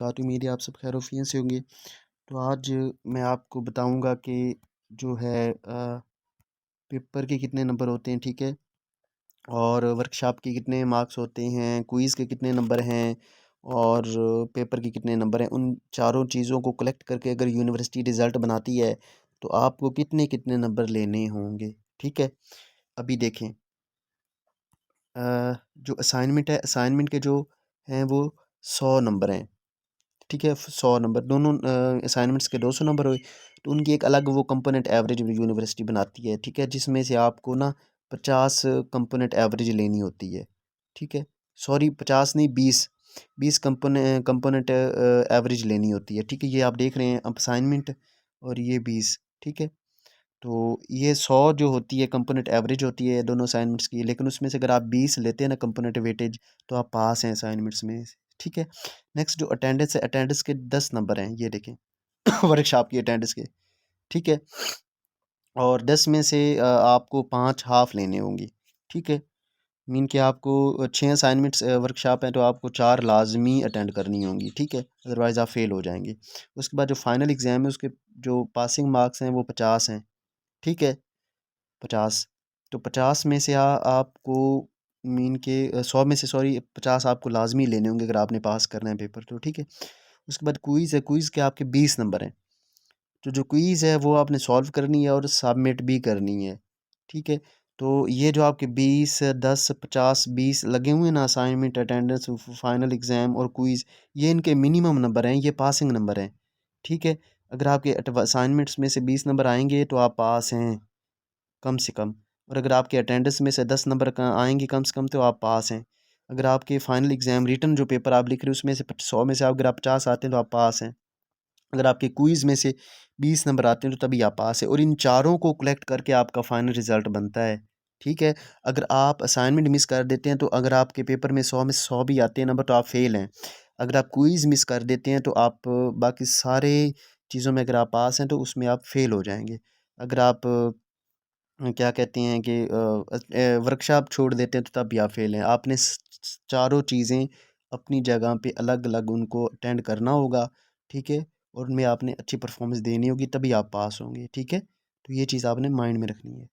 बात उम्मीद है आप सब खैरियत से होंगे। तो आज मैं आपको बताऊँगा कि जो है पेपर के कितने नंबर होते हैं, ठीक है? और वर्कशॉप के कितने मार्क्स होते हैं, क्विज़ के कितने नंबर हैं और पेपर के कितने नंबर हैं। उन चारों चीज़ों को कलेक्ट करके अगर यूनिवर्सिटी रिज़ल्ट बनाती है, तो आपको कितने-कितने नंबर लेने होंगे, ठीक है? अभी देखें अ, जो असाइनमेंट है, असाइनमेंट के जो हैं वो 100 नंबर हैं। ठीक है, 100 नंबर दोनों असाइनमेंट्स के 200 नंबर हुए, तो उनकी एक अलग वो कंपोनेंट एवरेज यूनिवर्सिटी बनाती है, ठीक है? जिसमें से आपको ना 50 कंपोनेंट एवरेज लेनी होती है, ठीक है? सॉरी 50 नहीं 20 कंपोनेंट एवरेज लेनी होती है, ठीक है? ये आप देख रहे हैं असाइनमेंट और ये 20, ठीक है? तो ये 100 जो होती है कंपोनेंट एवरेज होती है दोनों असाइनमेंट्स की, लेकिन उसमें से अगर आप 20 लेते हैं ना कंपोनेंट वेटेज, तो आप पास हैं असाइनमेंट्स में, ठीक है? नेक्स्ट जो अटेंडेंस है, अटेंडेंस के 10 नंबर हैं, ये देखें वर्कशॉप की अटेंडेंस के, ठीक है? और 10 में से आपको 5 हाफ लेने होंगी, ठीक है? मीन कि आपको 6 असाइनमेंट्स वर्कशॉप हैं, तो आपको 4 लाजमी अटेंड करनी होंगी, ठीक है? अदरवाइज़ आप फेल हो जाएंगे। उसके बाद जो फाइनल एग्ज़ाम है उसके जो पासिंग मार्क्स हैं वो 50 हैं, ठीक है? 50, तो 50 में से आपको मीन के 100 में से सॉरी 50 आपको लाज़मी लेने होंगे अगर आपने पास करना है पेपर तो, ठीक है? उसके बाद क्विज़ है, क्विज़ के आपके 20 नंबर हैं। तो जो क्विज़ है वो आपने सॉल्व करनी है और सबमिट भी करनी है, ठीक है? तो ये जो आपके 20, 10, 50, 20 लगे हुए हैं ना असाइनमेंट, अटेंडेंस, फाइनल एग्ज़ाम और क्विज़, ये इनके मिनिमम नंबर हैं, ये पासिंग नंबर हैं, ठीक है? अगर आपके असाइनमेंट्स में से 20 नंबर आएँगे तो आप पास हैं। कम से कम, और अगर आपके अटेंडेंस में से 10 नंबर का आएँगे कम से कम तो आप पास हैं। अगर आपके फाइनल एग्ज़ाम रिटन जो पेपर आप लिख रहे हो उसमें से 100 में से अगर आप 50 आते हैं तो आप पास हैं। अगर आपके क्विज़ में से 20 नंबर आते हैं तो तभी आप पास हैं, और इन चारों को कलेक्ट करके आपका फाइनल रिज़ल्ट बनता है, ठीक है? अगर आप असाइनमेंट मिस कर देते हैं तो अगर आपके पेपर में 100 में से 100 भी आते हैं नंबर तो आप फ़ेल हैं। अगर आप क्विज़ मिस कर देते हैं तो आप बाकी सारे चीज़ों में अगर आप पास हैं तो उसमें आप फ़ेल हो जाएँगे। अगर आप क्या कहते हैं कि वर्कशॉप छोड़ देते हैं तो तब भी आप फेल हैं। आपने चारों चीज़ें अपनी जगह पे अलग-अलग उनको अटेंड करना होगा, ठीक है? और उनमें आपने अच्छी परफॉर्मेंस देनी होगी तभी आप पास होंगे, ठीक है? तो ये चीज़ आपने माइंड में रखनी है।